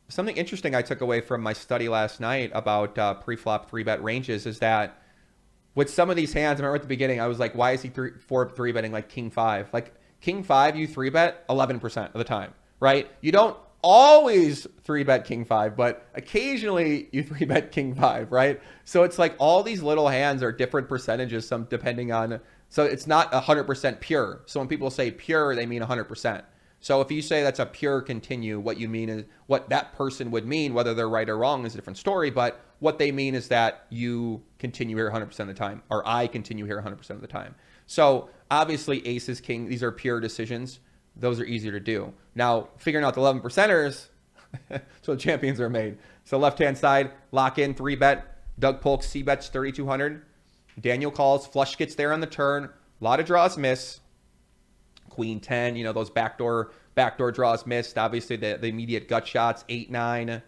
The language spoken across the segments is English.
something interesting I took away from my study last night about pre-flop 3-bet ranges is that with some of these hands, I remember at the beginning, I was like, why is he 3-betting like king 5? Like king 5, you 3-bet 11% of the time, right? You don't always 3-bet king 5, but occasionally you 3-bet king 5, right? So it's like all these little hands are different percentages, some depending on, so it's not 100% pure. So when people say pure, they mean 100%. So if you say that's a pure continue, what you mean is what that person would mean, whether they're right or wrong is a different story, but what they mean is that you continue here 100% of the time, or I continue here 100% of the time. So obviously aces, king, these are pure decisions. Those are easier to do. Now, figuring out the 11%ers, so the champions are made. So left-hand side, lock in, 3-bet. Doug Polk, C-bets, 3,200. Daniel calls, flush gets there on the turn. A lot of draws miss. Queen 10, you know, those backdoor draws missed. Obviously, the immediate gut shots, 8-9,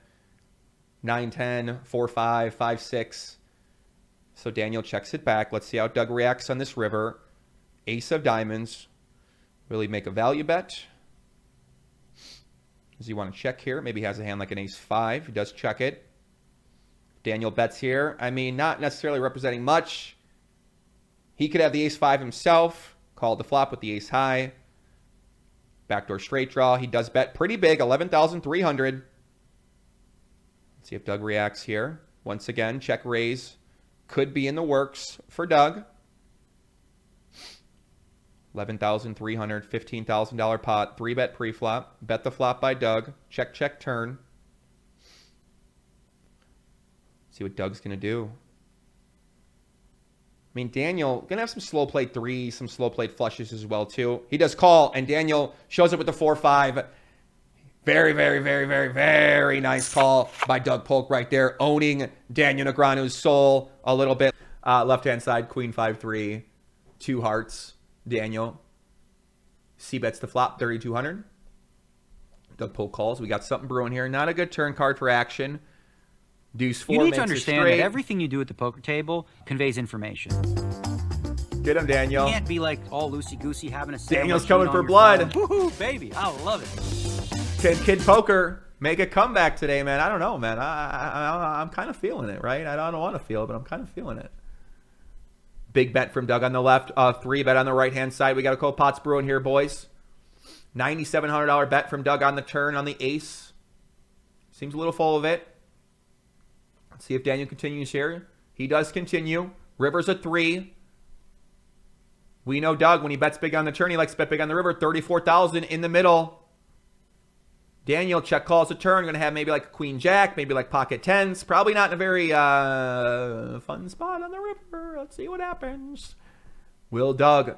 9-10, 4-5, 5-6. So Daniel checks it back. Let's see how Doug reacts on this river. Ace of diamonds. Really make a value bet. Does he want to check here? Maybe he has a hand like an ace 5. He does check it. Daniel bets here. I mean, not necessarily representing much. He could have the ace 5 himself. Called the flop with the ace high. Backdoor straight draw. He does bet pretty big, 11,300. Let's see if Doug reacts here. Once again, check raise. Could be in the works for Doug. 11,300, $15,000 pot. 3-bet pre-flop. Bet the flop by Doug. Check, check, turn. See what Doug's going to do. I mean, Daniel going to have some slow played threes, some slow played flushes as well, too. He does call, and Daniel shows up with the 4-5. Very, very, very, very, very nice call by Doug Polk right there, owning Daniel Negreanu's soul a little bit. Left-hand side, queen 5-3, 2 hearts. Daniel C-bets the flop, 3,200. Doug Polk calls. We got something brewing here. Not a good turn card for action. Deuce 4 You need makes to it understand straight. that everything you do at the poker table conveys information. Get him, Daniel. You can't be like all loosey-goosey having a sandwich. Daniel's coming on for your blood. phone. Woohoo, baby. I love it. Kid Poker, make a comeback today, man. I don't know, man. I'm kind of feeling it, right? I don't want to feel it, but I'm kind of feeling it. Big bet from Doug on the left. 3-bet on the right-hand side. We got a couple pots brewing here, boys. $9,700 bet from Doug on the turn on the ace. Seems a little full of it. Let's see if Daniel continues here. He does continue. River's a 3. We know Doug, when he bets big on the turn, he likes to bet big on the river. 34,000 in the middle. Daniel check calls the turn. Going to have maybe like a queen jack, maybe like pocket tens. Probably not in a very fun spot on the river. Let's see what happens. Will Doug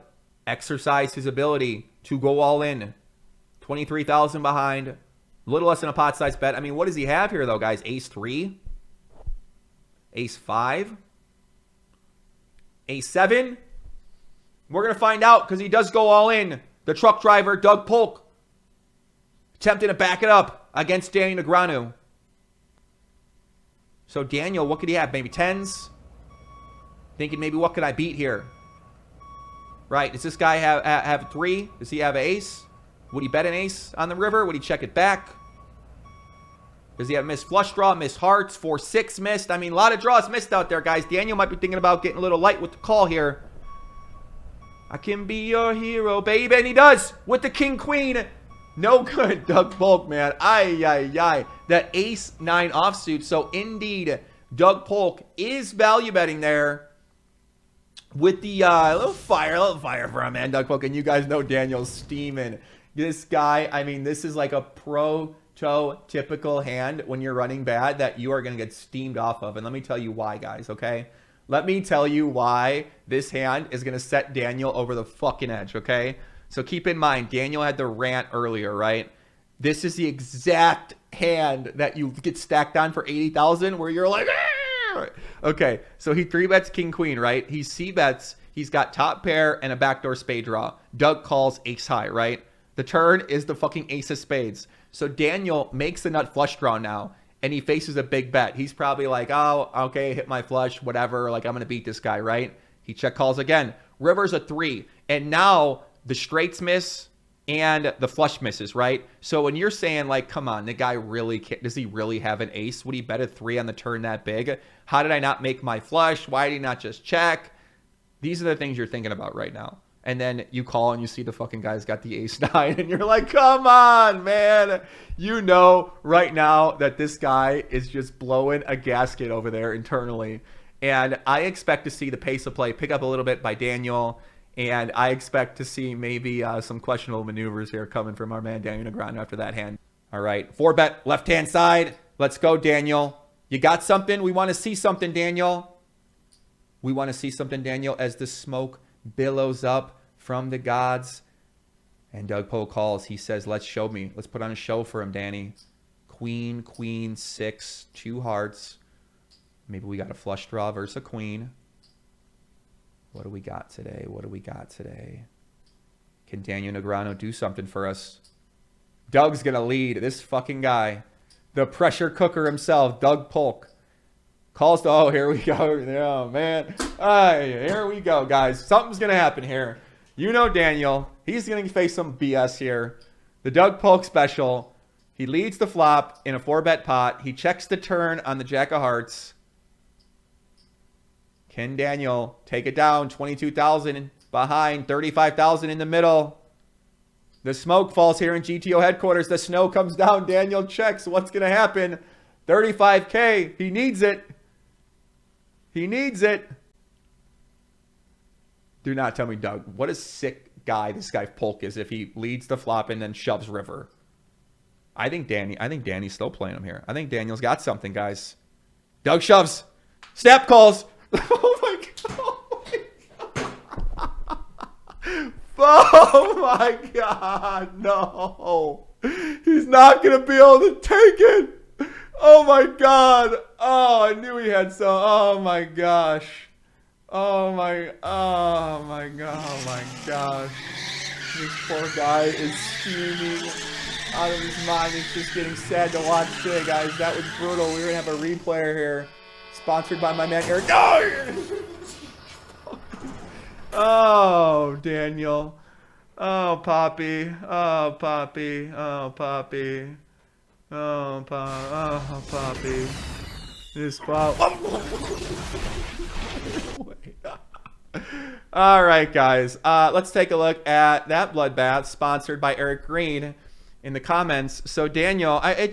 exercise his ability to go all in? 23,000 behind. A little less than a pot size bet. I mean, what does he have here though, guys? Ace 3. Ace 5. Ace 7. We're going to find out because he does go all in. The truck driver, Doug Polk, attempting to back it up against Daniel Negreanu. So Daniel, what could he have? Maybe tens? Thinking maybe what could I beat here? Right, does this guy have 3? Does he have an ace? Would he bet an ace on the river? Would he check it back? Does he have missed flush draw, missed hearts, 4-6 missed? I mean, a lot of draws missed out there, guys. Daniel might be thinking about getting a little light with the call here. I can be your hero, baby. And he does with the king-queen. No good, Doug Polk, man. Ay, ay, ay. That ace-9 offsuit. So, indeed, Doug Polk is value betting there with the little fire for him, man. Doug Polk, and you guys know Daniel's steaming. This guy, I mean, this is like a prototypical hand when you're running bad that you are going to get steamed off of. And let me tell you why, guys, okay? Let me tell you why this hand is going to set Daniel over the fucking edge, okay? So keep in mind, Daniel had the rant earlier, right? This is the exact hand that you get stacked on for 80,000 where you're like, ah! Okay, so he 3-bets king queen, right? He c-bets, he's got top pair and a backdoor spade draw. Doug calls ace high, right? The turn is the fucking ace of spades. So Daniel makes the nut flush draw now, and he faces a big bet. He's probably like, oh, okay, hit my flush, whatever. Like, I'm going to beat this guy, right? He check calls again. River's a 3. And now the straights miss. and the flush misses, right? So when you're saying, like, come on, the guy really can't, does he really have an ace? Would he bet a 3 on the turn that big? How did I not make my flush? Why did he not just check? These are the things you're thinking about right now. And then you call and you see the fucking guy's got the ace 9 and you're like, come on, man. You know right now that this guy is just blowing a gasket over there internally. And I expect to see the pace of play pick up a little bit by Daniel. And I expect to see maybe some questionable maneuvers here coming from our man Daniel Negreanu after that hand. All right, 4-bet left-hand side. Let's go, Daniel. You got something? We want to see something, Daniel. We want to see something, Daniel, as the smoke billows up from the gods. And Doug Polk calls. He says, let's show me. Let's put on a show for him, Danny. Queen, queen, 6, 2 hearts. Maybe we got a flush draw versus a queen. What do we got today? What do we got today? Can Daniel Negreanu do something for us? Doug's going to lead. This fucking guy. The pressure cooker himself, Doug Polk. Calls to, oh, here we go. Oh, man. Here we go, guys. Something's going to happen here. You know Daniel. He's going to face some BS here. The Doug Polk special. He leads the flop in a 4-bet pot. He checks the turn on the Jack of Hearts. Can Daniel take it down? 22,000 behind, 35,000 in the middle. The smoke falls here in GTO headquarters. The snow comes down. Daniel checks. What's going to happen? 35K. He needs it. He needs it. Do not tell me, Doug, what a sick guy this guy Polk is if he leads the flop and then shoves river. I think Danny's still playing him here. I think Daniel's got something, guys. Doug shoves. Snap calls. Oh my god. Oh my god. No. He's not going to be able to take it. Oh my god. Oh, I knew he had some. Oh my gosh. Oh my god. Oh my gosh. This poor guy is steaming out of his mind. It's just getting sad to watch today, guys. That was brutal. We're going to have a replayer here. Sponsored by my man Eric. No! Oh, Daniel. Oh, Poppy. Oh, Poppy. Oh, Poppy. Oh, Poppy. This pop. All right, guys. Let's take a look at that bloodbath sponsored by Eric Green in the comments. So, Daniel, I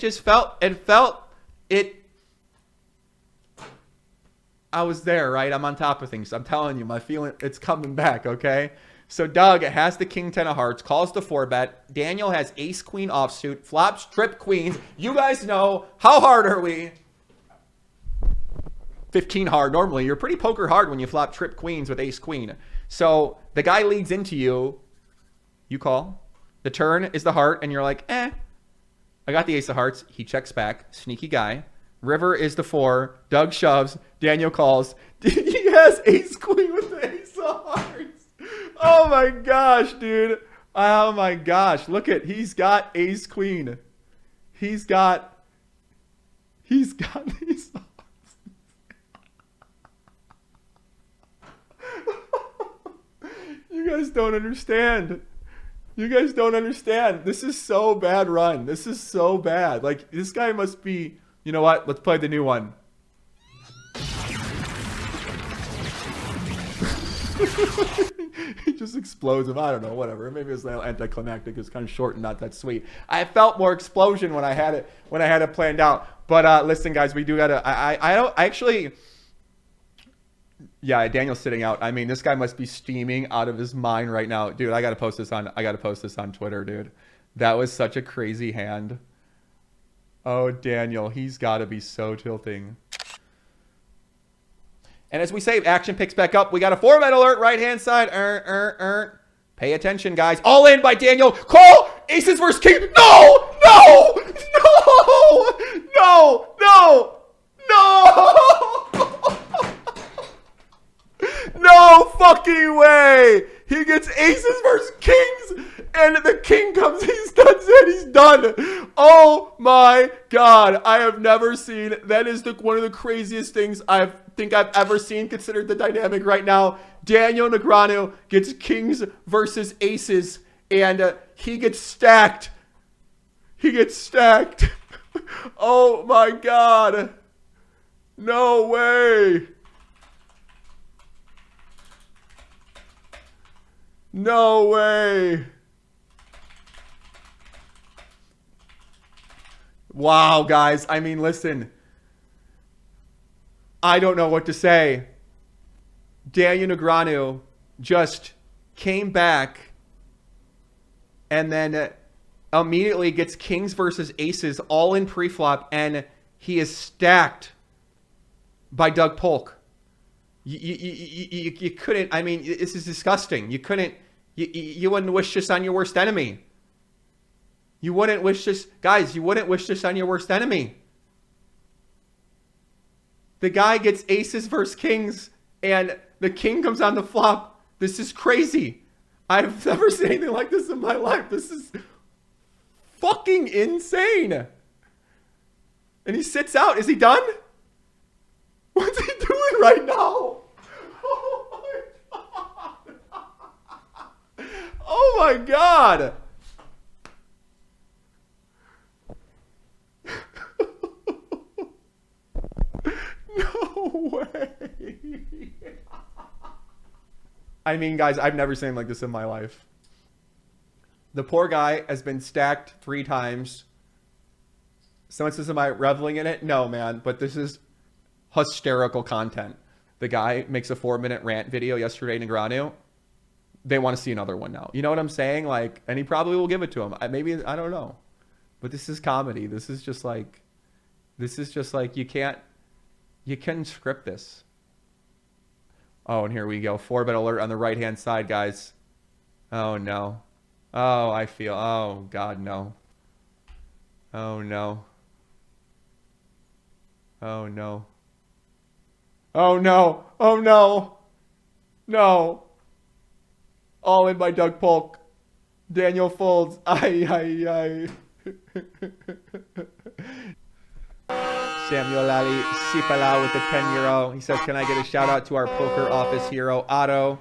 was there, right? I'm on top of things. I'm telling you, my feeling, it's coming back, okay? So Doug has the king 10 of hearts, calls the 4-bet. Daniel has ace queen offsuit, flops trip queens. You guys know, how hard are we? 15 hard normally. You're pretty poker hard when you flop trip queens with ace queen. So the guy leads into you. You call. The turn is the heart, and you're like, I got the ace of hearts. He checks back. Sneaky guy. River is the 4. Doug shoves. Daniel calls. He has ace queen with the ace of hearts. Oh my gosh, dude. Oh my gosh. Look at, he's got ace queen. He's got ace of hearts. You guys don't understand. You guys don't understand. This is so bad run. This is so bad. Like, this guy must be... You know what? Let's play the new one. He just explodes him. I don't know. Whatever. Maybe it's a little anticlimactic. It's kind of short and not that sweet. I felt more explosion when I had it planned out. But listen, guys, we do gotta. Yeah, Daniel's sitting out. I mean, this guy must be steaming out of his mind right now, dude. I gotta post this on Twitter, dude. That was such a crazy hand. Oh, Daniel, he's got to be so tilting. And as we say, action picks back up. We got a 4-bet alert, right-hand side. Pay attention, guys. All in by Daniel. Call! Aces versus king. No! No! No! No! No! No! No fucking way! He gets aces versus kings, and the king comes. That's it. He's done. Oh my god! I have never seen. That is one of the craziest things I think I've ever seen. Considered the dynamic right now. Daniel Negreanu gets kings versus aces, and he gets stacked. He gets stacked. Oh my God. No way. No way. Wow, guys. I mean, listen. I don't know what to say. Daniel Negreanu just came back and then immediately gets kings versus aces all in preflop, and he is stacked by Doug Polk. You couldn't, I mean, this is disgusting. You couldn't, you wouldn't wish this on your worst enemy. You wouldn't wish this, guys, you wouldn't wish this on your worst enemy. The guy gets aces versus kings, and the king comes on the flop. This is crazy. I've never seen anything like this in my life. This is fucking insane. And he sits out. Is he done? What's he doing right now? Oh my God. Oh my God. No way. I mean, guys, I've never seen like this in my life. The poor guy has been stacked 3 times. Someone says, am I reveling in it? No, man, but this is hysterical content. The guy makes a 4-minute rant video yesterday in Negreanu. They want to see another one now. You know what I'm saying? Like, and he probably will give it to him. Maybe, I don't know. But this is comedy. This is just like you can't script this. Oh, and here we go. 4-bet alert on the right-hand side, guys. Oh, no. Oh, I feel... Oh, God, no. Oh, no. Oh, no. Oh, no. Oh, no. No. All in by Doug Polk. Daniel folds. Ay, ay, ay. Samuel Ali Sipala with the 10 euro. He says, can I get a shout out to our poker office hero, Otto,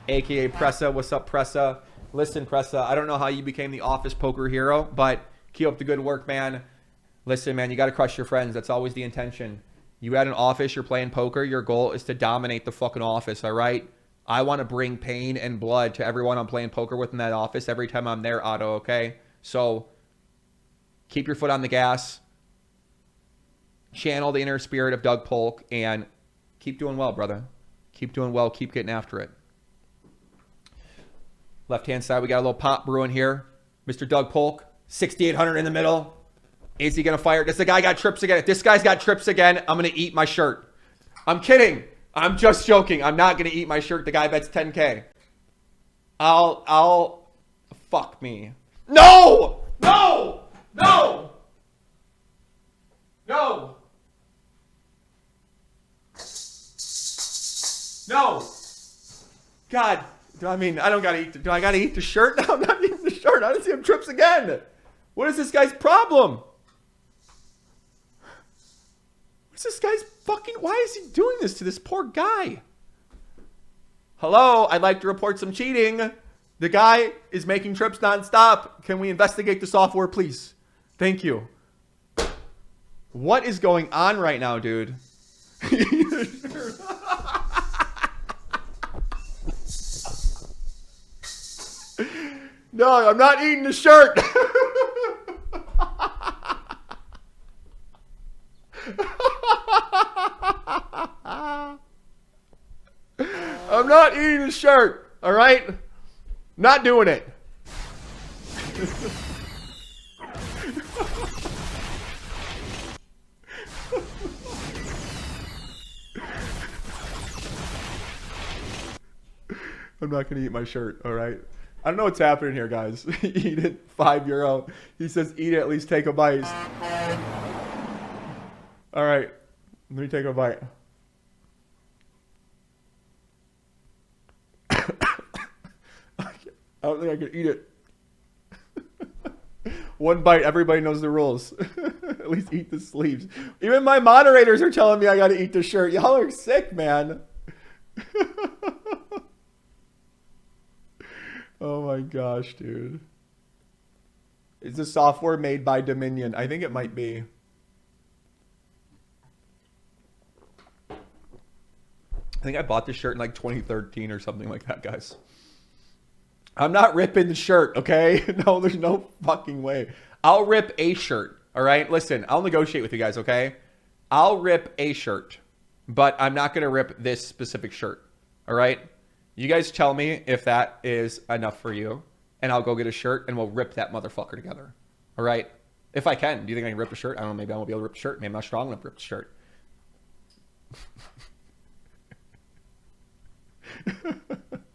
aka Pressa? What's up, Pressa? Listen, Pressa, I don't know how you became the office poker hero, but keep up the good work, man. Listen, man, you got to crush your friends. That's always the intention. You at an office, you're playing poker. Your goal is to dominate the fucking office, all right? I want to bring pain and blood to everyone I'm playing poker with in that office every time I'm there, Otto, okay? So keep your foot on the gas. Channel the inner spirit of Doug Polk and keep doing well, brother. Keep doing well. Keep getting after it. Left-hand side, we got a little pop brewing here. Mr. Doug Polk, 6,800 in the middle. Is he going to fire? Does the guy got trips again? If this guy's got trips again, I'm going to eat my shirt. I'm kidding. I'm just joking. I'm not going to eat my shirt. The guy bets 10K. Fuck me. No! No! No! No! No! God, I mean, I don't gotta eat. Do I gotta eat the shirt? No, I'm not eating the shirt. I don't see him trips again. What is this guy's problem? What's this guy's fucking? Why is he doing this to this poor guy? Hello, I'd like to report some cheating. The guy is making trips nonstop. Can we investigate the software, please? Thank you. What is going on right now, dude? No, I'm not eating the shirt. I'm not eating the shirt, all right? Not doing it. I'm not going to eat my shirt, all right? I don't know what's happening here, guys. Eat it, €5. He says, eat it, at least take a bite. All right, let me take a bite. I don't think I can eat it. One bite, everybody knows the rules. At least eat the sleeves. Even my moderators are telling me I got to eat the shirt. Y'all are sick, man. Oh my gosh, dude. Is the software made by Dominion? I think it might be. I think I bought this shirt in like 2013 or something like that, guys. I'm not ripping the shirt, okay? No, there's no fucking way. I'll rip a shirt, all right? Listen, I'll negotiate with you guys, okay? I'll rip a shirt, but I'm not going to rip this specific shirt, all right? You guys tell me if that is enough for you, and I'll go get a shirt, and we'll rip that motherfucker together, all right? If I can. Do you think I can rip a shirt? I don't know. Maybe I won't be able to rip the shirt. Maybe I'm not strong enough to rip the shirt.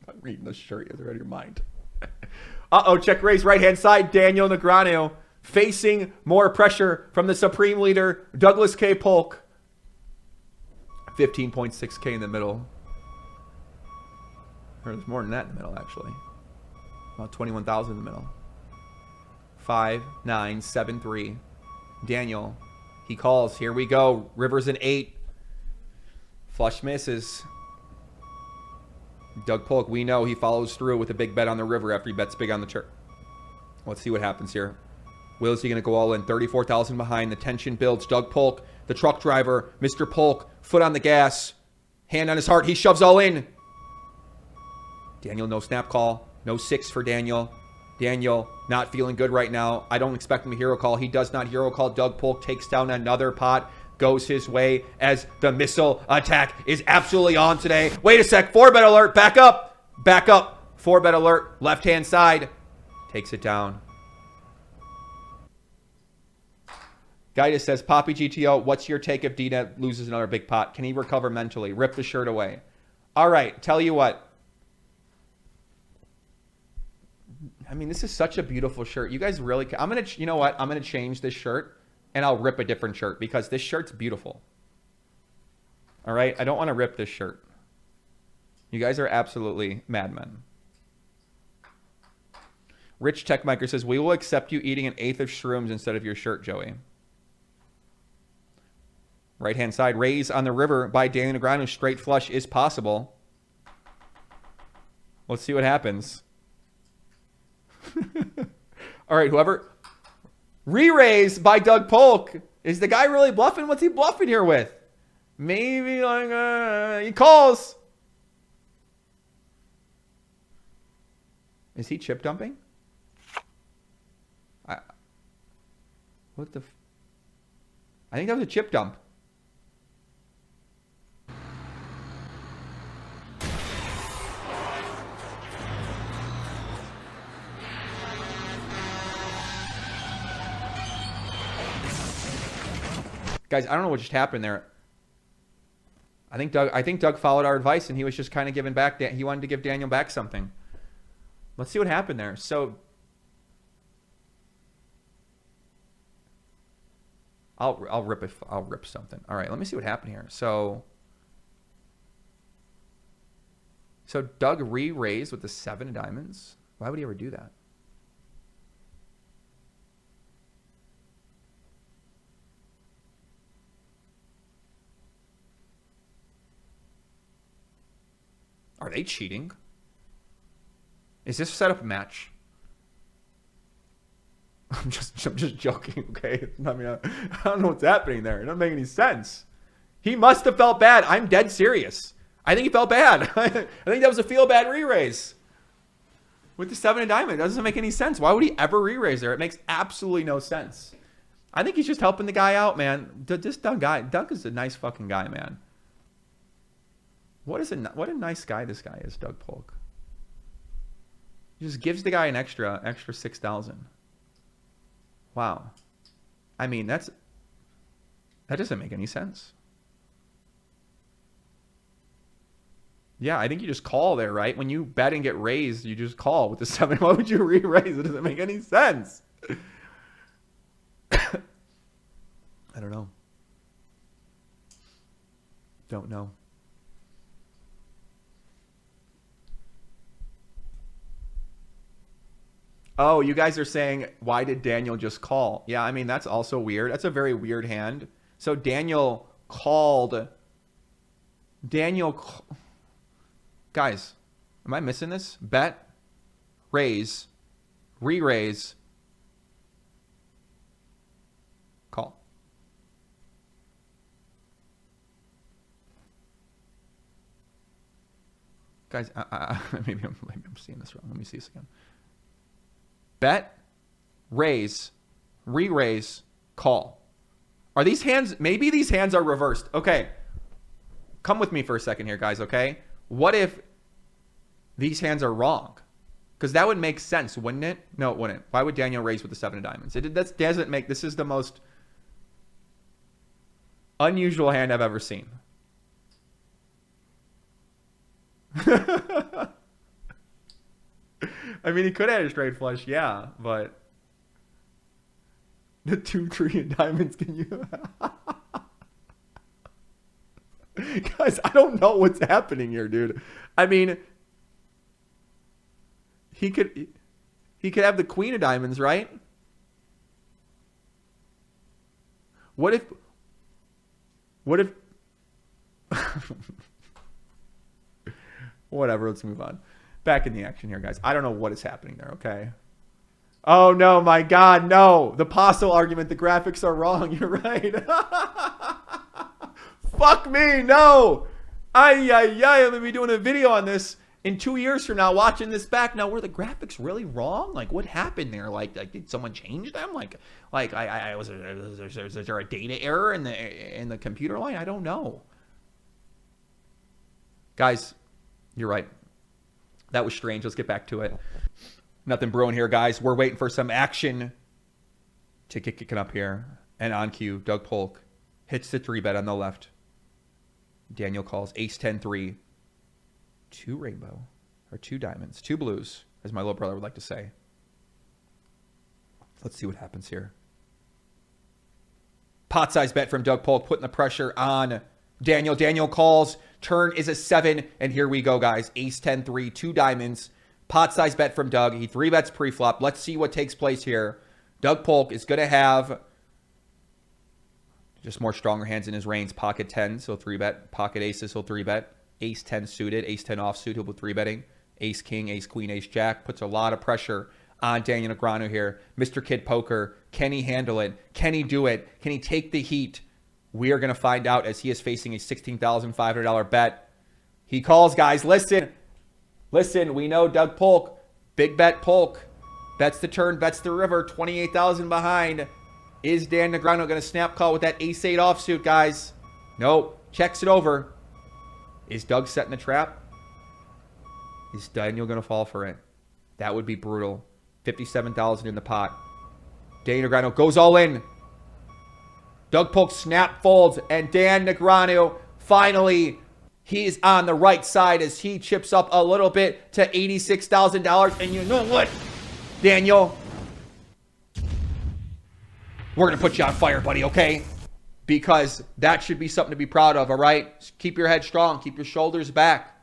I'm reading the shirt. You're out of your mind. Uh-oh, check raise right-hand side. Daniel Negreanu facing more pressure from the Supreme Leader, Douglas K. Polk. 15.6K in the middle. Or there's more than that in the middle, actually. About 21,000 in the middle. 5, 9, 7, 3. Daniel, he calls. Here we go. River's an 8. Flush misses. Doug Polk, we know he follows through with a big bet on the river after he bets big on the church. Let's see what happens here. Will is he going to go all in? 34,000 behind. The tension builds. Doug Polk, the truck driver, Mr. Polk, foot on the gas, hand on his heart. He shoves all in. Daniel, no snap call. No 6 for Daniel. Daniel, not feeling good right now. I don't expect him to hero call. He does not hero call. Doug Polk takes down another pot. Goes his way as the missile attack is absolutely on today. Wait a sec. 4-bet alert. Back up. Back up. 4-bet alert. Left-hand side. Takes it down. Guy just says, Poppy GTO, what's your take if Dina loses another big pot? Can he recover mentally? Rip the shirt away. All right. Tell you what. I mean, this is such a beautiful shirt. You guys really... I'm going to... You know what? I'm going to change this shirt. And I'll rip a different shirt because this shirt's beautiful. All right? I don't want to rip this shirt. You guys are absolutely madmen. Rich Techmaker says, we will accept you eating 1/8 of shrooms instead of your shirt, Joey. Right-hand side. Raise on the river by Daniel Negreanu. Straight flush is possible. Let's see what happens. All right, whoever... Re-raise by Doug Polk. Is the guy really bluffing? What's he bluffing here with? Maybe like he calls. Is he chip dumping? What the? I think that was a chip dump. Guys, I don't know what just happened there. I think Doug followed our advice and he was just kind of giving back. He wanted to give Daniel back something. Let's see what happened there. So I'll rip something. All right, let me see what happened here. So Doug re-raised with the 7 of diamonds. Why would he ever do that? Are they cheating? Is this set up a match? I'm just joking, okay? I mean, I don't know what's happening there. It doesn't make any sense. He must have felt bad. I'm dead serious. I think he felt bad. I think that was a feel-bad re-raise. With the 7 of diamond. It doesn't make any sense. Why would he ever re-raise there? It makes absolutely no sense. I think he's just helping the guy out, man. This Doug is a nice fucking guy, man. What a nice guy this guy is, Doug Polk. He just gives the guy an extra 6,000. Wow. I mean, that doesn't make any sense. Yeah, I think you just call there, right? When you bet and get raised, you just call with the 7. Why would you re-raise? It doesn't make any sense. I don't know. Don't know. Oh, you guys are saying, why did Daniel just call? Yeah, I mean, that's also weird. That's a very weird hand. So Daniel called. Guys, am I missing this? Bet, raise, re-raise, Guys, maybe I'm seeing this wrong. Let me see this again. Bet, raise, re-raise, call. Are these hands, maybe these hands are reversed. Okay. Come with me for a second here, guys, okay? What if these hands are wrong? Because that would make sense, wouldn't it? No, it wouldn't. Why would Daniel raise with the 7 of diamonds? That doesn't make, this is the most unusual hand I've ever seen. I mean, he could have had a straight flush, yeah, but the 2, 3 of diamonds, can you? Guys, I don't know what's happening here, dude. I mean, he could have the queen of diamonds, right? What if whatever, let's move on. Back in the action here, guys. I don't know what is happening there, okay? Oh, no, my God, no. The Paso argument, the graphics are wrong. You're right. Fuck me, no. I'm going to be doing a video on this in 2 years from now, watching this back. Now, were the graphics really wrong? Like, what happened there? Like did someone change them? Was there a data error in the computer line? I don't know. Guys, you're right. That was strange. Let's get back to it. Nothing brewing here, guys. We're waiting for some action to get kicking up here. And on cue, Doug Polk hits the 3-bet on the left. Daniel calls ace 10-3. 2 rainbow, or 2 diamonds, 2 blues, as my little brother would like to say. Let's see what happens here. Pot size bet from Doug Polk, putting the pressure on Daniel. Daniel calls. Turn is a 7, and here we go, guys. Ace 10-3, 2 diamonds. Pot size bet from Doug. He 3-bets pre-flop. Let's see what takes place here. Doug Polk is going to have just more stronger hands in his range. Pocket 10, so 3-bet. Pocket aces, he'll 3-bet. Ace 10 suited, ace 10 offsuit, he'll be 3-betting. Ace king, ace queen, ace jack. Puts a lot of pressure on Daniel Negreanu here. Mr. Kid Poker, can he handle it? Can he do it? Can he take the heat? We are going to find out as he is facing a $16,500 bet. He calls, guys. Listen, we know Doug Polk, big bet Polk. Bets the turn, bets the river, 28,000 behind. Is Dan Negreanu going to snap call with that ace 8 offsuit, guys? Nope. Checks it over. Is Doug setting the trap? Is Daniel going to fall for it? That would be brutal. 57,000 in the pot. Dan Negreanu goes all in. Doug Polk snap folds, and Dan Negreanu finally, he's on the right side as he chips up a little bit to $86,000. And you know what, Daniel? We're going to put you on fire, buddy, okay? Because that should be something to be proud of, all right? Keep your head strong. Keep your shoulders back.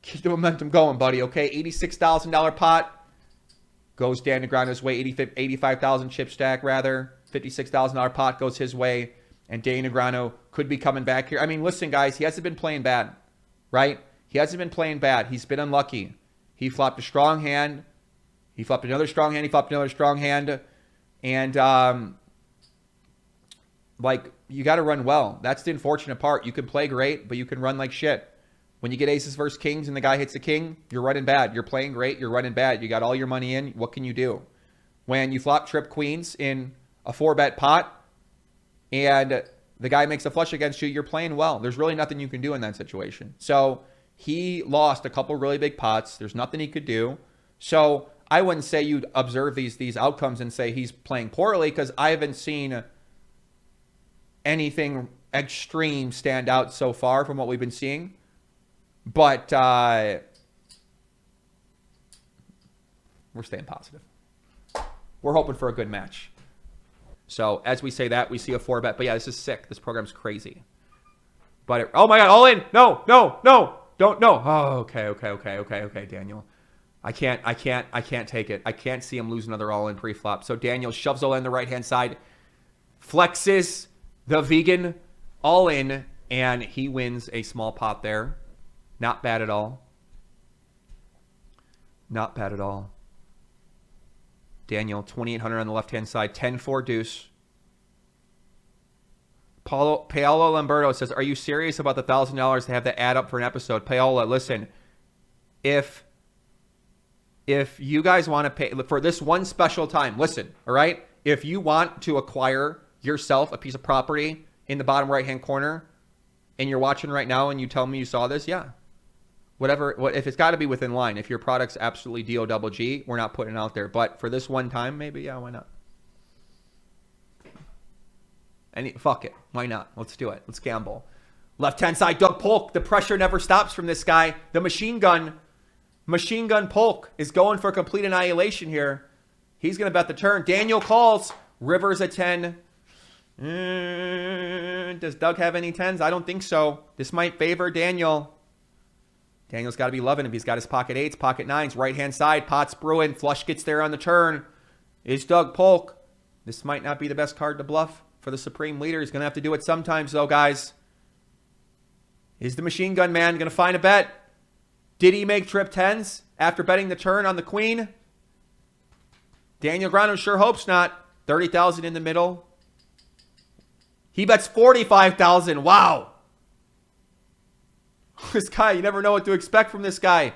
Keep the momentum going, buddy, okay? $86,000 pot. Goes Dan Negreanu's way. 85,000 chip stack, rather. $56,000 pot goes his way. And Dan Negreanu could be coming back here. I mean, listen, guys. He hasn't been playing bad, right? He hasn't been playing bad. He's been unlucky. He flopped a strong hand. He flopped another strong hand. He flopped another strong hand. And, like, you got to run well. That's the unfortunate part. You can play great, but you can run like shit. When you get aces versus kings and the guy hits a king, you're running bad. You're playing great. You're running bad. You got all your money in. What can you do? When you flop trip queens in a 4-bet pot and the guy makes a flush against you, you're playing well. There's really nothing you can do in that situation. So he lost a couple really big pots. There's nothing he could do. So I wouldn't say you'd observe these outcomes and say he's playing poorly, because I haven't seen anything extreme stand out so far from what we've been seeing. But we're staying positive. We're hoping for a good match. So as we say that, we see a 4-bet. But yeah, this is sick. This program's crazy. But oh my God, all in. No. Don't, no. Oh, okay, Daniel. I can't take it. I can't see him lose another all in pre-flop. So Daniel shoves all in the right-hand side, flexes the vegan all in, and he wins a small pot there. Not bad at all. Not bad at all. Daniel, 2,800 on the left-hand side, 10-4 deuce. Paolo Lamberto says, are you serious about the $1,000 to have that add up for an episode? Paola, listen, if you guys want to pay for this one special time, listen, all right? If you want to acquire yourself a piece of property in the bottom right-hand corner and you're watching right now and you tell me you saw this, yeah. Whatever, if it's got to be within line. If your product's absolutely D-O-double-G, we're not putting it out there. But for this one time, maybe, yeah, why not? Fuck it. Why not? Let's do it. Let's gamble. Left-hand side, Doug Polk. The pressure never stops from this guy. The machine gun Polk is going for complete annihilation here. He's going to bet the turn. Daniel calls. River's a 10. Does Doug have any 10s? I don't think so. This might favor Daniel. Daniel's got to be loving him. He's got his pocket 8s, pocket 9s, right-hand side. Pot's brewing. Flush gets there on the turn. Is Doug Polk. This might not be the best card to bluff for the Supreme Leader. He's going to have to do it sometimes, though, guys. Is the machine gun man going to find a bet? Did he make trip 10s after betting the turn on the queen? Daniel Grudge sure hopes not. 30,000 in the middle. He bets 45,000. Wow. This guy, you never know what to expect from this guy.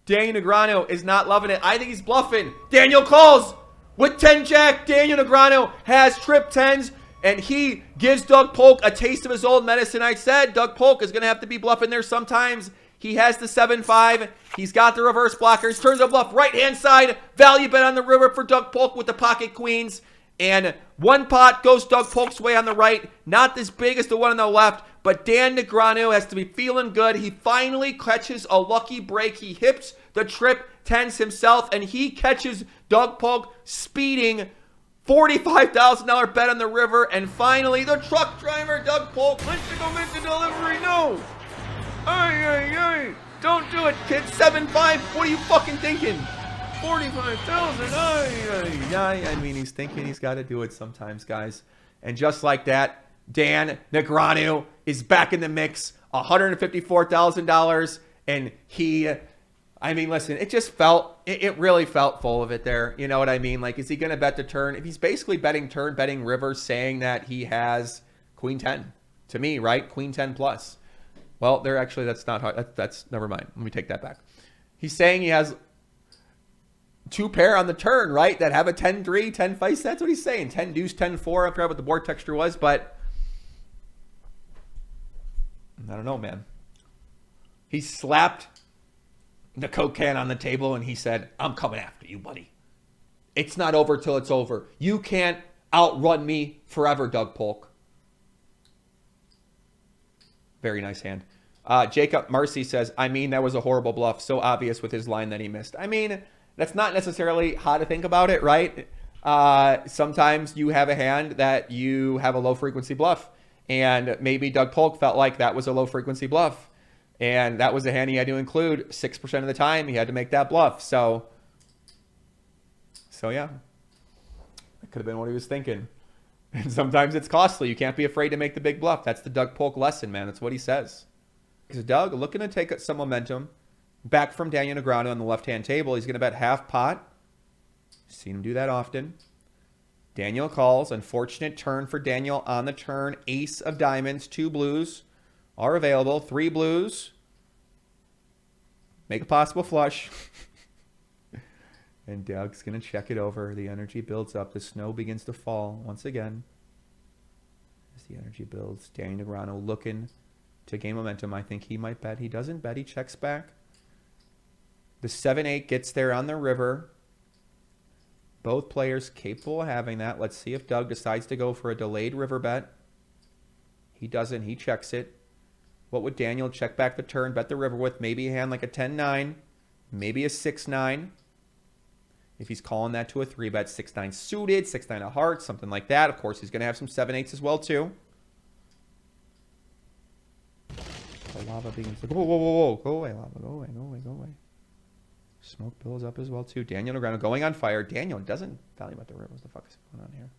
Daniel Negreanu is not loving it. I think he's bluffing. Daniel calls with 10 jack. Daniel Negreanu has trip 10s, and he gives Doug Polk a taste of his old medicine. I said Doug Polk is going to have to be bluffing there sometimes. He has the 7-5. He's got the reverse blockers. Turns a bluff right-hand side. Value bet on the river for Doug Polk with the pocket queens. And one pot goes Doug Polk's way on the right. Not as big as the one on the left. But Dan Negreanu has to be feeling good. He finally catches a lucky break. He hips the trip 10s himself. And he catches Doug Polk speeding. $45,000 bet on the river. And finally, the truck driver, Doug Polk, wants to go make the delivery. No. Ay. Don't do it, kid. 7-5. What are you fucking thinking? 45,000. Ay. I mean, he's thinking he's got to do it sometimes, guys. And just like that, Dan Negreanu is back in the mix. $154,000. And I mean, listen, it just felt, it really felt full of it there. You know what I mean? Like, is he going to bet the turn? If he's basically betting turn, betting river, saying that he has Queen 10 to me, right? Queen 10 plus. Well, that's not hard. That's never mind. Let me take that back. He's saying he has 2 pair on the turn, right? That have a 10-3, 10 face. That's what he's saying. 10 deuce, 10-4. I forgot what the board texture was, but I don't know, man. He slapped the Coke can on the table and he said, I'm coming after you, buddy. It's not over till it's over. You can't outrun me forever, Doug Polk. Very nice hand. Jacob Marcy says, I mean, that was a horrible bluff. So obvious with his line that he missed. I mean, that's not necessarily how to think about it, right? Sometimes you have a hand that you have a low frequency bluff. And maybe Doug Polk felt like that was a low frequency bluff. And that was a hand he had to include 6% of the time. He had to make that bluff. So yeah, that could have been what he was thinking. And sometimes it's costly. You can't be afraid to make the big bluff. That's the Doug Polk lesson, man. That's what he says. Because Doug looking to take some momentum back from Daniel Negreanu on the left-hand table. He's going to bet half pot. Seen him do that often. Daniel calls. Unfortunate turn for Daniel on the turn. Ace of diamonds. 2 blues are available. 3 blues. Make a possible flush. And Doug's going to check it over. The energy builds up. The snow begins to fall once again. As the energy builds, Daniel Negreanu looking to gain momentum. I think he might bet. He doesn't bet. He checks back. The 7-8 gets there on the river. Both players capable of having that. Let's see if Doug decides to go for a delayed river bet. He doesn't. He checks it. What would Daniel check back the turn, bet the river with? Maybe a hand like a 10-9. Maybe a 6-9. If he's calling that to a 3-bet, 6-9 suited, 6-9 of hearts, something like that. Of course, he's going to have some 7-8s as well, too. The lava begins to... Whoa. Go away, lava. Go away. Smoke builds up as well, too. Daniel Negreanu going on fire. Daniel doesn't tell you about the river. What the fuck is going on here?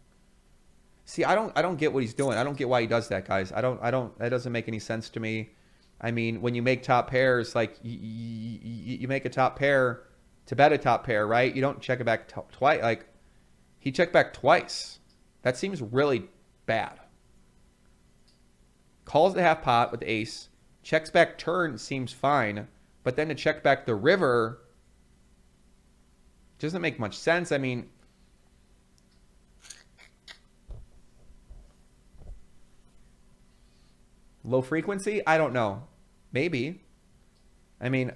See, I don't get what he's doing. I don't get why he does that, guys. I don't. That doesn't make any sense to me. I mean, when you make top pairs, like, you make a top pair to bet a top pair, right? You don't check it back twice. Like, he checked back twice. That seems really bad. calls the half pot with the ace, checks back turn seems fine, but then to check back the river doesn't make much sense. I mean, low frequency? I don't know. Maybe. I mean,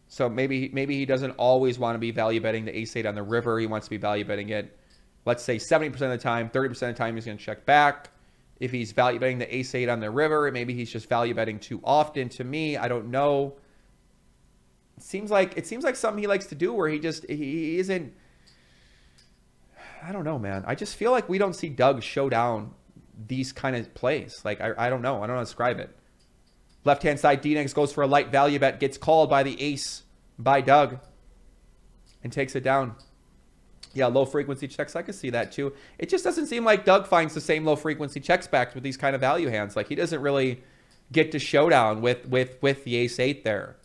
so maybe he doesn't always want to be value betting the ace-8 on the river. He wants to be value betting it, let's say 70% of the time, 30% of the time he's going to check back. If he's value betting the ace-8 on the river, maybe he's just value betting too often. To me, I don't know. It seems like something he likes to do where he isn't. I don't know, man. I just feel like we don't see Doug show down these kind of plays. Like, I don't know. I don't know how to describe it. Left-hand side, D-Nex goes for a light value bet, gets called by the ace by Doug, and takes it down. Yeah, low-frequency checks. I can see that, too. It just doesn't seem like Doug finds the same low-frequency checks back with these kind of value hands. Like, he doesn't really get to showdown with the ace-8 there.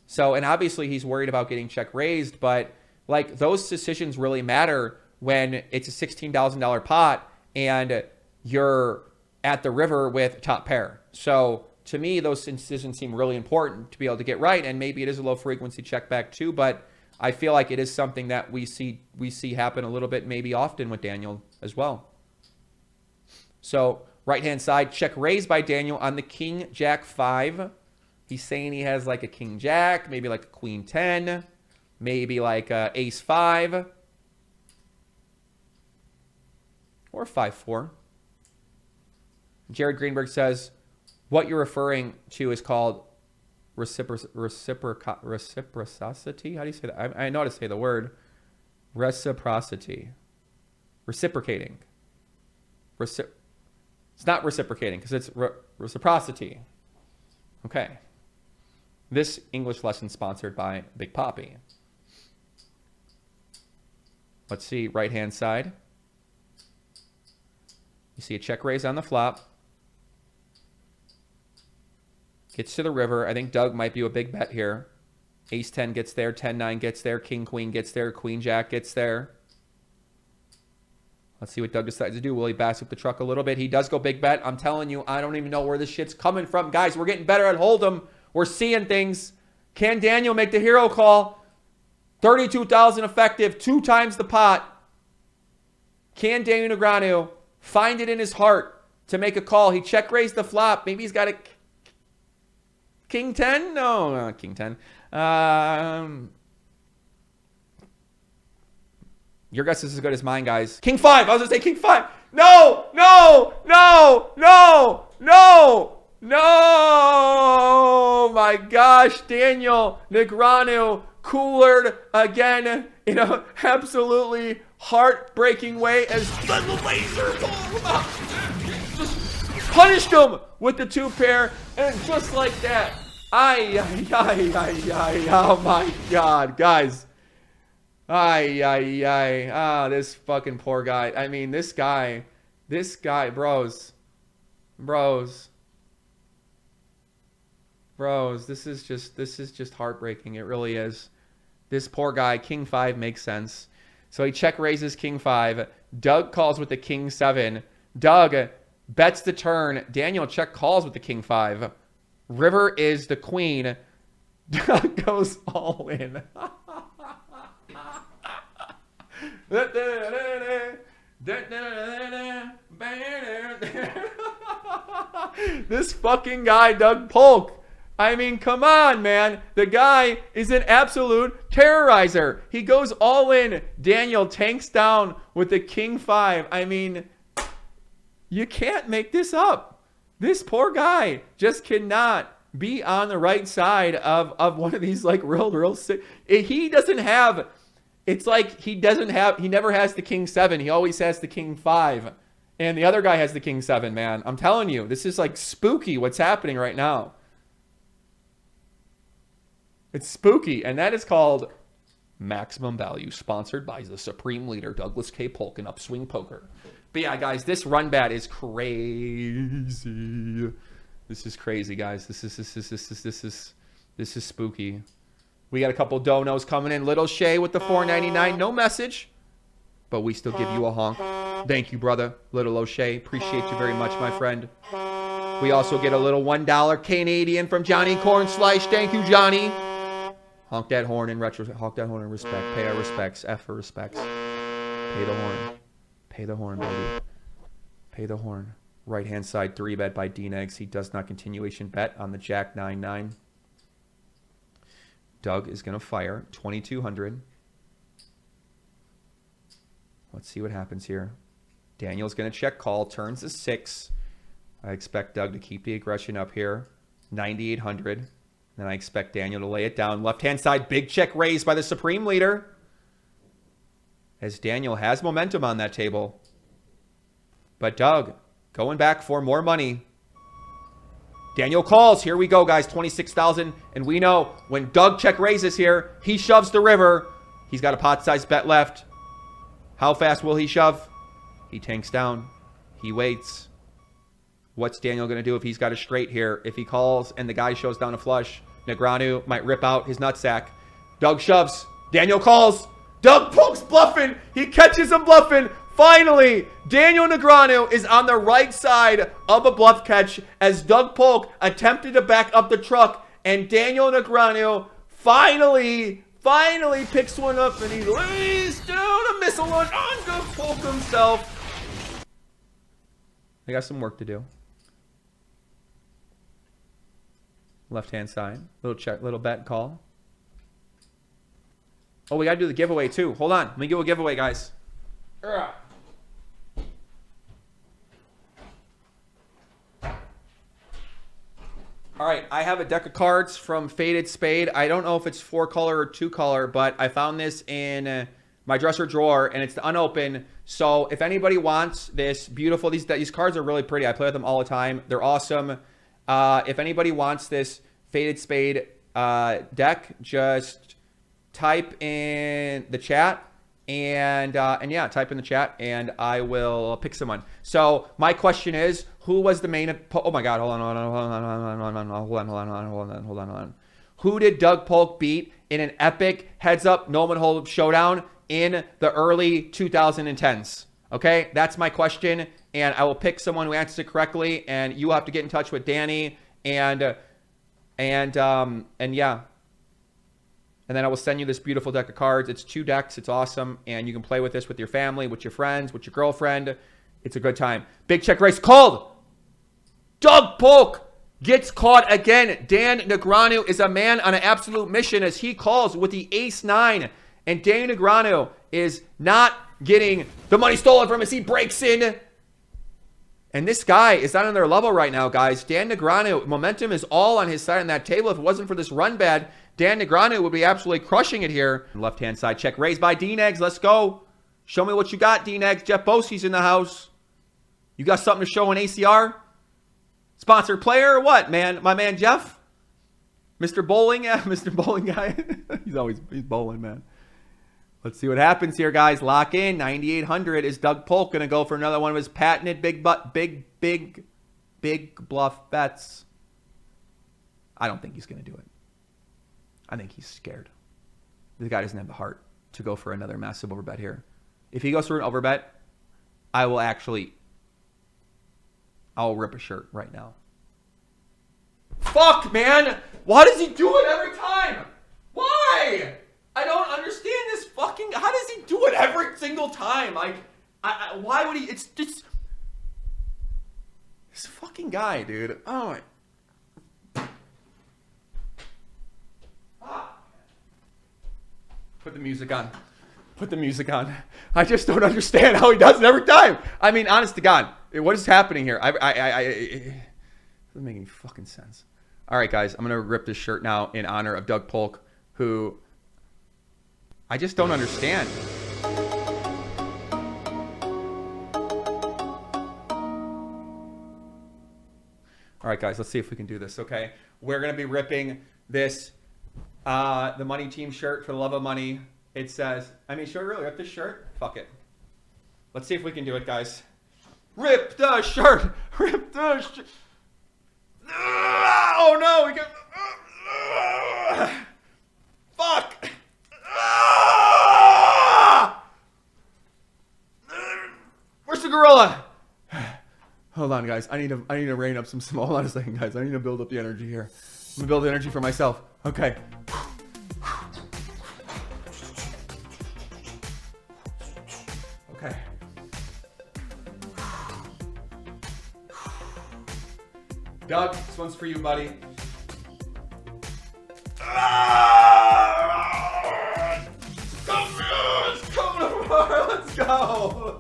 So, and obviously he's worried about getting check raised, but, like, those decisions really matter when it's a $16,000 pot and you're at the river with top pair. So to me, those decisions seem really important to be able to get right. And maybe it is a low frequency check back too, but I feel like it is something that we see happen a little bit, maybe often with Daniel as well. So right-hand side, check raise by Daniel on the king, jack 5. He's saying he has like a king jack, maybe like a queen 10, maybe like a ace 5 or 5-4. Jared Greenberg says, what you're referring to is called reciprocity. How do you say that? I know how to say the word. Reciprocity. Reciprocating. It's not reciprocating because it's reciprocity. Okay. This English lesson sponsored by Big Poppy. Let's see, right-hand side. You see a check raise on the flop. Gets to the river. I think Doug might do a big bet here. Ace 10 gets there. 10-9 gets there. King queen gets there. Queen jack gets there. Let's see what Doug decides to do. Will he bass up the truck a little bit? He does go big bet. I'm telling you, I don't even know where this shit's coming from. Guys, we're getting better at Hold'em. We're seeing things. Can Daniel make the hero call? 32,000 effective. 2 times the pot. Can Daniel Negreanu find it in his heart to make a call? He check raised the flop. Maybe he's got a king 10? No, not king 10. Your guess is as good as mine, guys. King 5. I was going to say king 5. No, no, no, no, no, no. My gosh, Daniel Negreanu coolered again in an absolutely heartbreaking way as the laser just punished him with the 2 pair, and just like that. Oh my God, guys. This fucking poor guy. I mean, this guy, bros. This is just heartbreaking. It really is. This poor guy, king 5 makes sense. So he check raises king 5. Doug calls with the king 7. Doug bets the turn. Daniel check calls with the king 5. River is the queen. Doug goes all in. This fucking guy, Doug Polk. I mean, come on, man. The guy is an absolute terrorizer. He goes all in. Daniel tanks down with the king 5. I mean, you can't make this up. This poor guy just cannot be on the right side of one of these, like, real sick. He doesn't have, it's like he never has the king 7. He always has the king 5. And the other guy has the king 7, man. I'm telling you, this is like spooky what's happening right now. It's spooky, and that is called Maximum Value, sponsored by the Supreme Leader, Douglas K. Polk, and Upswing Poker. But yeah, guys, this run bat is crazy. This is crazy, guys. This is spooky. We got a couple donos coming in. Little Shay with the $4.99. No message, but we still give you a honk. Thank you, brother. Little O'Shea. Appreciate you very much, my friend. We also get a little $1 Canadian from Johnny Corn Slice. Thank you, Johnny. Honk that horn in retro. Honk that horn in respect. Pay our respects. F for respects. Pay the horn. Pay the horn, baby. Pay the horn. Right-hand side 3-bet by D-Negs. He does not continuation bet on the Jack 9-9. Doug is going to fire 2,200. Let's see what happens here. Daniel's going to check call. Turns to 6. I expect Doug to keep the aggression up here. 9,800. Then I expect Daniel to lay it down. Left-hand side, big check raised by the Supreme Leader. As Daniel has momentum on that table. But Doug going back for more money. Daniel calls. Here we go, guys. 26,000. And we know when Doug check raises here, he shoves the river. He's got a pot-sized bet left. How fast will he shove? He tanks down. He waits. What's Daniel going to do if he's got a straight here? If he calls and the guy shows down a flush, Negreanu might rip out his nutsack. Doug shoves. Daniel calls. Doug Polk's bluffing. He catches him bluffing. Finally, Daniel Negreanu is on the right side of a bluff catch as Doug Polk attempted to back up the truck. And Daniel Negreanu finally picks one up and he lays down a missile on Doug Polk himself. I got some work to do. Left-hand side. Little check, little bet call. Oh, we got to do the giveaway too. Hold on. Let me do a giveaway, guys. All right, I have a deck of cards from Faded Spade. I don't know if it's 4-color or 2-color, but I found this in my dresser drawer, and it's unopened. So if anybody wants this beautiful, these cards are really pretty. I play with them all the time. They're awesome. If anybody wants this Faded Spade deck, just type in the chat. And yeah, type in the chat and I will pick someone. So my question is, who was the main? Oh my God! Hold on. Who did Doug Polk beat in an epic heads-up no one hold showdown in the early 2010s? Okay, that's my question, and I will pick someone who answers it correctly, and you will have to get in touch with Danny and yeah. And then I will send you this beautiful deck of cards. It's 2 decks. It's awesome. And you can play with this with your family, with your friends, with your girlfriend. It's a good time. Big check raise called. Doug Polk gets caught again. Dan Negreanu is a man on an absolute mission as he calls with the ace-9. And Dan Negreanu is not getting the money stolen from us. He breaks in. And this guy is not on their level right now, guys. Dan Negreanu, momentum is all on his side on that table. If it wasn't for this run bad, Dan Negreanu would be absolutely crushing it here. Left-hand side check raised by D-Negs. Let's go. Show me what you got, D-Negs. Jeff Bosey's in the house. You got something to show in ACR? Sponsored player or what, man? My man Jeff? Mr. Bowling? Yeah, Mr. Bowling guy. he's bowling, man. Let's see what happens here, guys. Lock in. 9,800. Is Doug Polk going to go for another one of his patented big bluff bets? I don't think he's going to do it. I think he's scared. The guy doesn't have the heart to go for another massive overbet here. If he goes for an overbet, I'll rip a shirt right now. Fuck, man! Why does he do it every time? Why? I don't understand this fucking... How does he do it every single time? Like, why would he... It's just... This fucking guy, dude. Oh, my... Put the music on. Put the music on. I just don't understand how he does it every time. I mean, honest to God, what is happening here? It doesn't make any fucking sense. All right, guys, I'm going to rip this shirt now in honor of Doug Polk, who I just don't understand. All right, guys, let's see if we can do this, okay? We're going to be ripping this the Money Team shirt for the love of money. It says, should we really rip this shirt? Fuck it. Let's see if we can do it, guys. Rip the shirt! Rip the shirt! Oh no, we got... Fuck! Where's gorilla. Hold on, guys. I need to rein up some small. Hold on a second, guys. I need to build up the energy here. I'm gonna build the energy for myself. Okay. Okay. Doug, this one's for you, buddy. Come on, let's go.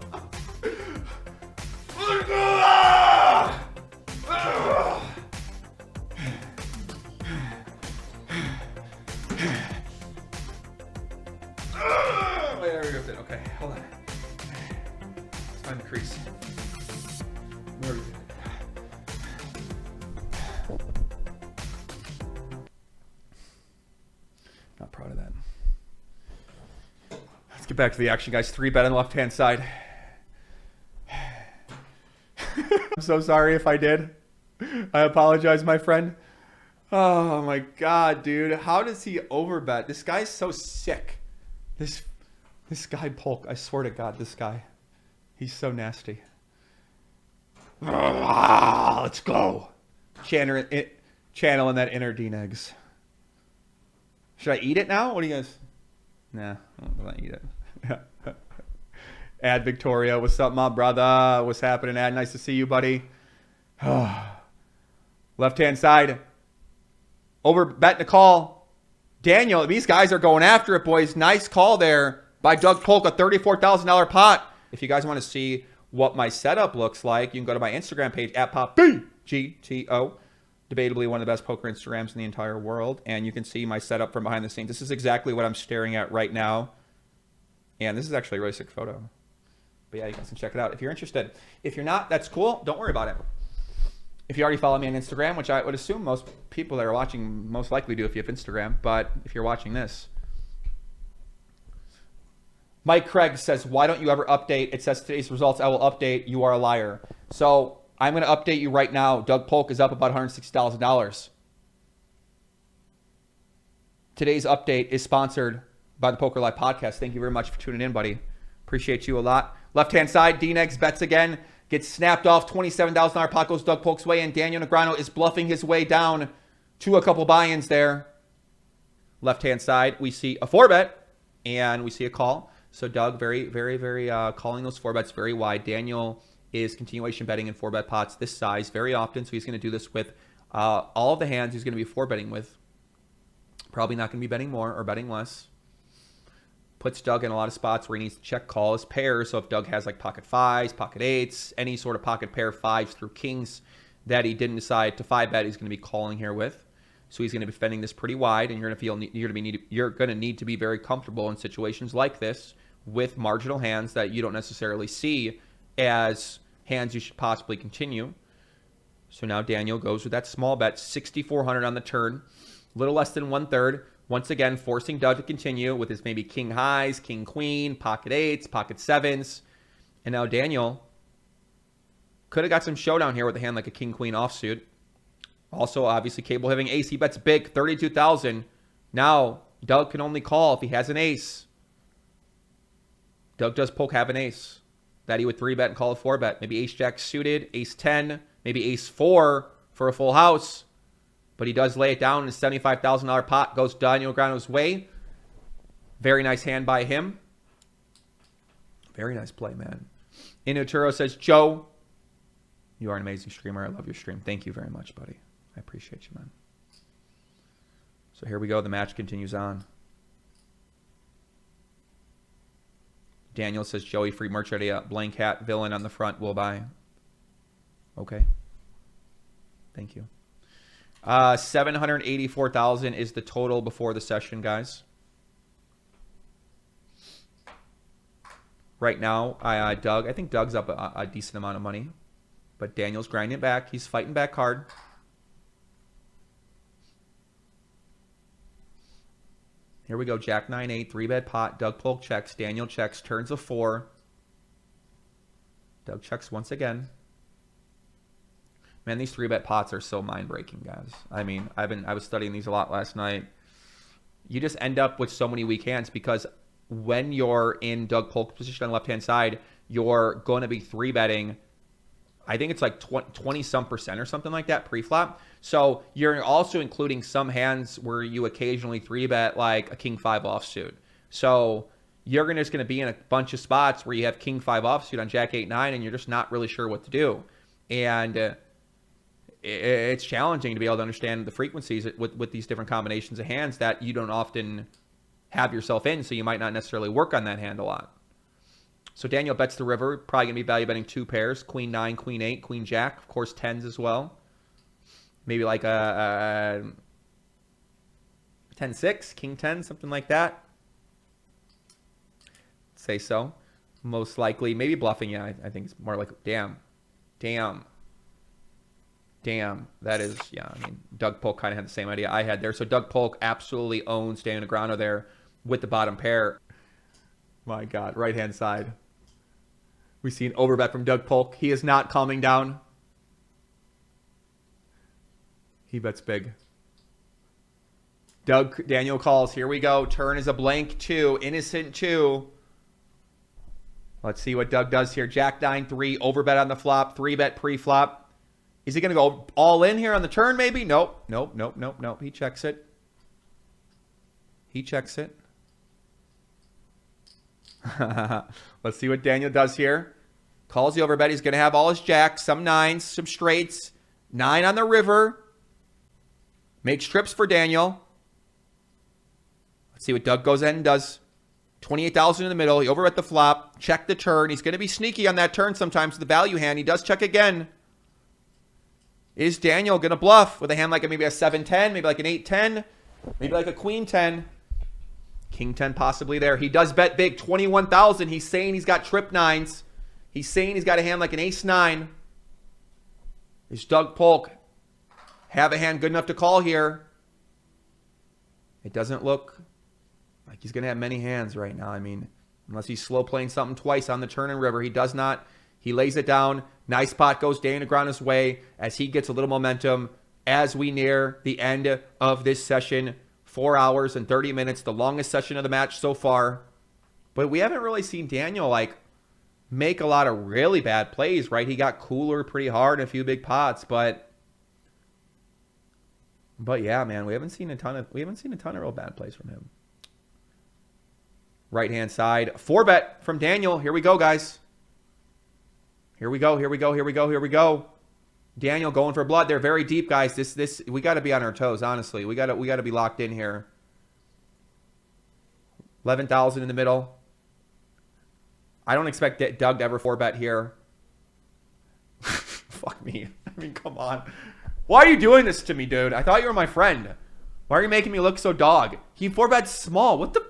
Okay, hold on. Let's find the crease. Where are we? Not proud of that. Let's get back to the action, guys. 3-bet on the left-hand side. I'm so sorry if I did. I apologize, my friend. Oh my God, dude. How does he overbet? This guy's so sick. This guy Polk, I swear to God, this guy. He's so nasty. Let's go. Channeling that inner D-Negs. Should I eat it now? What do you guys? Nah, I don't want to eat it. Ad Victoria, what's up, my brother? What's happening, Ad? Nice to see you, buddy. Left-hand side. Over betting a call. Daniel, these guys are going after it, boys. Nice call there by Doug Polk, a $34,000 pot. If you guys want to see what my setup looks like, you can go to my Instagram page, @PopBGTO. Debatably one of the best poker Instagrams in the entire world. And you can see my setup from behind the scenes. This is exactly what I'm staring at right now. And this is actually a really sick photo. But yeah, you guys can check it out if you're interested. If you're not, that's cool. Don't worry about it. If you already follow me on Instagram, which I would assume most people that are watching most likely do if you have Instagram. But if you're watching this. Mike Craig says, why don't you ever update? It says today's results. I will update. You are a liar. So I'm going to update you right now. Doug Polk is up about $160,000. Today's update is sponsored by the Poker Live podcast. Thank you very much for tuning in, buddy. Appreciate you a lot. Left-hand side, D-Negs bets again. Gets snapped off. $27,000 pot goes Doug Polk's way, and Daniel Negreanu is bluffing his way down to a couple buy-ins there. Left-hand side, we see a 4-bet, and we see a call. So Doug, very calling those 4-bets very wide. Daniel is continuation betting in 4-bet pots this size very often, so he's going to do this with all of the hands he's going to be 4-betting with. Probably not going to be betting more or betting less. Puts Doug in a lot of spots where he needs to check call his pairs. So if Doug has like pocket 5s, pocket 8s, any sort of pocket pair 5s through kings that he didn't decide to 5-bet, he's going to be calling here with. So he's going to be defending this pretty wide, and you're going to need to be very comfortable in situations like this with marginal hands that you don't necessarily see as hands you should possibly continue. So now Daniel goes with that small bet, 6,400 on the turn, a little less than 1/3. Once again, forcing Doug to continue with his maybe king highs, king queen, pocket 8s, pocket 7s. And now Daniel could have got some showdown here with a hand like a king queen offsuit. Also, obviously, cable having ace. He bets big, 32,000. Now, Doug can only call if he has an ace. Doug does Polk have an ace that he would 3-bet and call a 4-bet. Maybe ace-jack suited, ace-10, maybe ace-4 for a full house. But he does lay it down in a $75,000 pot. Goes Daniel Negreanu's way. Very nice hand by him. Very nice play, man. Inuturo says, Joe, you are an amazing streamer. I love your stream. Thank you very much, buddy. I appreciate you, man. So here we go. The match continues on. Daniel says, Joey, free merch idea. Blank hat, villain on the front. Will buy. Okay. Thank you. 784,000 is the total before the session, guys. Right now, Doug, I think Doug's up a decent amount of money, but Daniel's grinding it back. He's fighting back hard. Here we go. Jack 9-8, 3-bet pot. Doug Polk checks. Daniel checks. Turns a 4. Doug checks once again. Man, these 3-bet pots are so mind-breaking, guys. I mean, I was studying these a lot last night. You just end up with so many weak hands because when you're in Doug Polk's position on the left-hand side, you're going to be 3-betting. I think it's like 20-some% or something like that pre-flop. So you're also including some hands where you occasionally 3-bet like a king 5 offsuit. So you're just going to be in a bunch of spots where you have king 5 offsuit on jack 8-9 and you're just not really sure what to do. And it's challenging to be able to understand the frequencies with these different combinations of hands that you don't often have yourself in, so you might not necessarily work on that hand a lot. So Daniel bets the river, probably going to be value betting 2 pairs, queen 9, queen 8, queen jack, of course 10s as well. Maybe like a 10-6, king 10, something like that. Say so. Most likely, maybe bluffing, yeah, I think it's more like, damn. That is, yeah, I mean, Doug Polk kind of had the same idea I had there. So Doug Polk absolutely owns Daniel Negreanu there with the bottom pair. My God, right-hand side. We see an overbet from Doug Polk. He is not calming down. He bets big. Daniel calls. Here we go. Turn is a blank 2. Innocent 2. Let's see what Doug does here. Jack 9-3. Overbet on the flop. 3-bet pre-flop. Is he going to go all in here on the turn maybe? Nope. He checks it. Let's see what Daniel does here. Calls the overbet. He's going to have all his jacks, some 9s, some straights. 9 on the river. Makes trips for Daniel. Let's see what Doug goes in and does. 28,000 in the middle. He overbet the flop. Check the turn. He's going to be sneaky on that turn sometimes with the value hand. He does check again. Is Daniel going to bluff with a hand like maybe a 7-10, maybe like an 8-10, maybe like a queen 10, king 10 possibly there. He does bet big, 21,000. He's saying he's got trip 9s. He's saying he's got a hand like an ace 9. Is Doug Polk have a hand good enough to call here? It doesn't look like he's going to have many hands right now. I mean, unless he's slow playing something twice on the turn and river. He does not. He lays it down. Nice pot goes Daniel Negreanu's way as he gets a little momentum as we near the end of this session. 4 hours and 30 minutes, the longest session of the match so far. But we haven't really seen Daniel make a lot of really bad plays, right? He got cooler pretty hard in a few big pots, but yeah, man, we haven't seen a ton of real bad plays from him. Right hand side, 4-bet from Daniel. Here we go, guys. Here we go. Daniel going for blood. They're very deep, guys. This we got to be on our toes, honestly. We got to be locked in here. 11,000 in the middle. I don't expect Doug to ever 4-bet here. Fuck me. I mean, come on. Why are you doing this to me, dude? I thought you were my friend. Why are you making me look so dog? He 4-bets small. What the?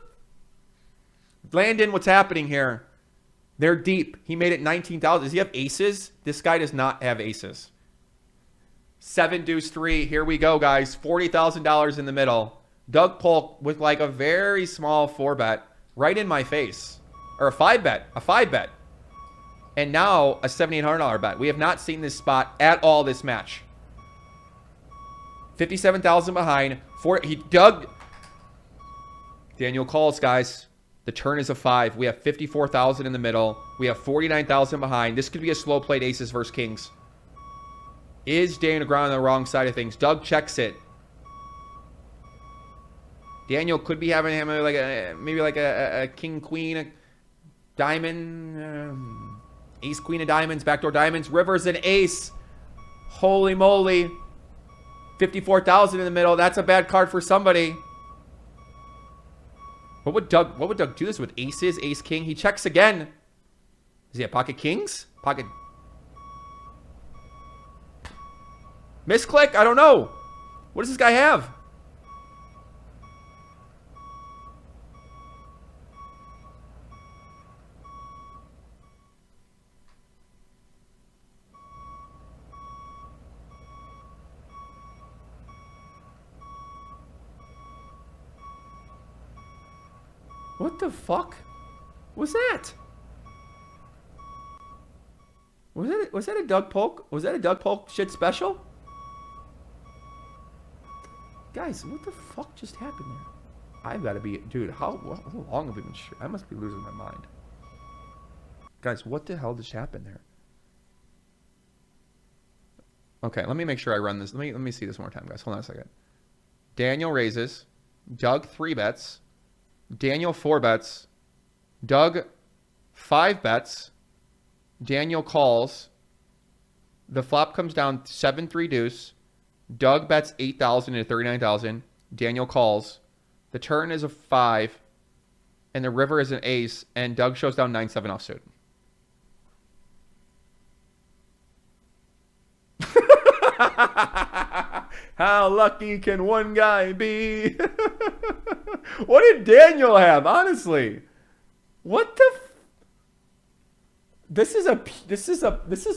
Landon, what's happening here? They're deep. He made it 19,000. Does he have aces? This guy does not have aces. 7 deuce 3. Here we go, guys. $40,000 in the middle. Doug Polk with like a very small 4-bet right in my face. Or a 5-bet. A 5-bet. And now a $7,800 bet. We have not seen this spot at all this match. 57,000 behind. Daniel calls, guys. The turn is a 5. We have 54,000 in the middle. We have 49,000 behind. This could be a slow played aces versus kings. Is Daniel Negreanu on the wrong side of things? Doug checks it. Daniel could be having him maybe like a king queen, a diamond, ace queen of diamonds, backdoor diamonds. River's an ace. Holy moly. 54,000 in the middle. That's a bad card for somebody. What would Doug do this with? Aces, ace, king. He checks again. Does he have pocket kings? Pocket. Misclick? I don't know. What does this guy have? What the fuck was that? Was that a Doug Polk? Was that a Doug Polk shit special? Guys, what the fuck just happened there? I've got to be... Dude, how long have we been... I must be losing my mind. Guys, what the hell just happened there? Okay, let me make sure I run this. Let me see this one more time, guys. Hold on a second. Daniel raises. Doug 3 bets. Daniel 4 bets. Doug 5 bets. Daniel calls. The flop comes down 7-3 deuce. Doug bets 8,000 into 39,000. Daniel calls. The turn is a 5. And the river is an ace. And Doug shows down 9-7 offsuit. How lucky can one guy be? What did Daniel have? Honestly, what the? This is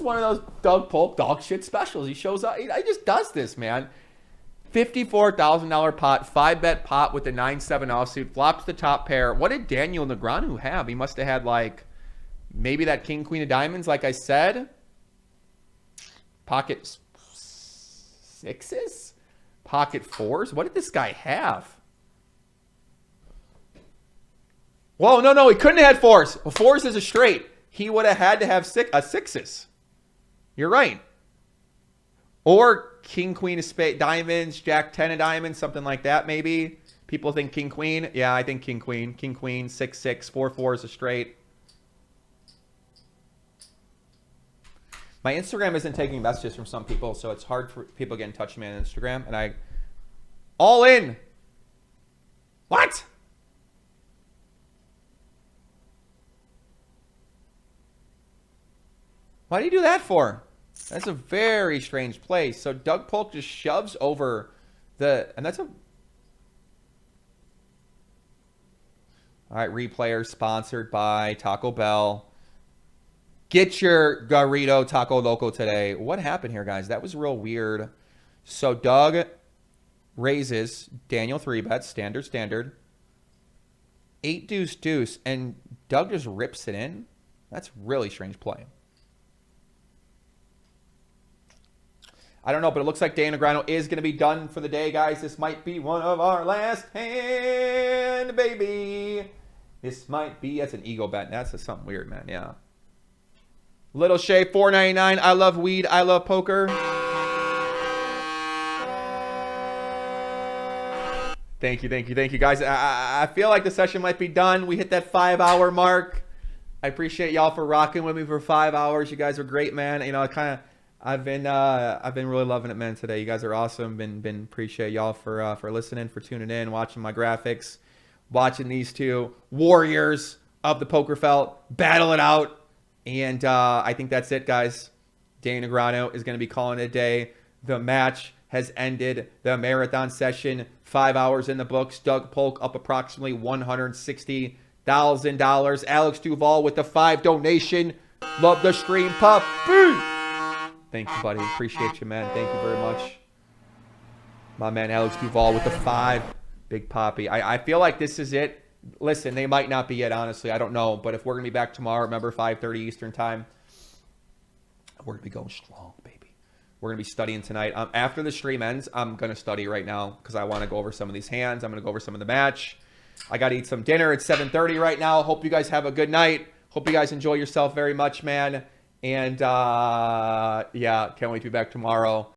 one of those Doug Polk dog shit specials. He shows up. He just does this, man. $54,000 pot, 5-bet pot with the 9-7 offsuit, flops the top pair. What did Daniel Negreanu have? He must have had like maybe that king queen of diamonds, like I said. Pocket 6s? Pocket 4s? What did this guy have? Whoa, no, he couldn't have had 4s. 4s is a straight. He would have had to have 6s. You're right. Or king, queen of spade, diamonds, jack 10 of diamonds, something like that maybe. People think king, queen. Yeah, I think king, queen. King, queen, 6-6, 4-4 is a straight. My Instagram isn't taking messages from some people, so it's hard for people to get in touch with me on Instagram. And I... All in! What? Why do you do that for? That's a very strange play. So Doug Polk just shoves over the... And that's a... All right, replayer sponsored by Taco Bell. Get your Garrido Taco Loco today. What happened here, guys? That was real weird. So Doug raises. Daniel 3 bets. Standard. 8 deuce deuce. And Doug just rips it in. That's really strange play. I don't know, but it looks like Dan Negreanu is going to be done for the day, guys. This might be one of our last hand, baby. This might be... That's an ego bet. That's something weird, man. Yeah. Little Shay, $4.99. I love weed. I love poker. Thank you, guys. I feel like the session might be done. We hit that 5-hour mark. I appreciate y'all for rocking with me for 5 hours. You guys are great, man. You know, I've been really loving it, man. Today, you guys are awesome. Been appreciate y'all for listening, for tuning in, watching my graphics, watching these two warriors of the poker felt battle it out. And I think that's it, guys. Dan Negreanu is going to be calling it a day. The match has ended. The marathon session, 5 hours in the books. Doug Polk up approximately $160,000. Alex Duval with the 5 donation. Love the stream, puppy. Thank you, buddy. Appreciate you, man. Thank you very much. My man Alex Duval with the 5. Big Poppy. I feel like this is it. Listen, they might not be it, honestly. I don't know. But if we're going to be back tomorrow, remember 5:30 Eastern time, we're going to be going strong, baby. We're going to be studying tonight. After the stream ends, I'm going to study right now because I want to go over some of these hands. I'm going to go over some of the match. I got to eat some dinner. It's 7:30 right now. Hope you guys have a good night. Hope you guys enjoy yourself very much, man. And, yeah, can't wait to be back tomorrow.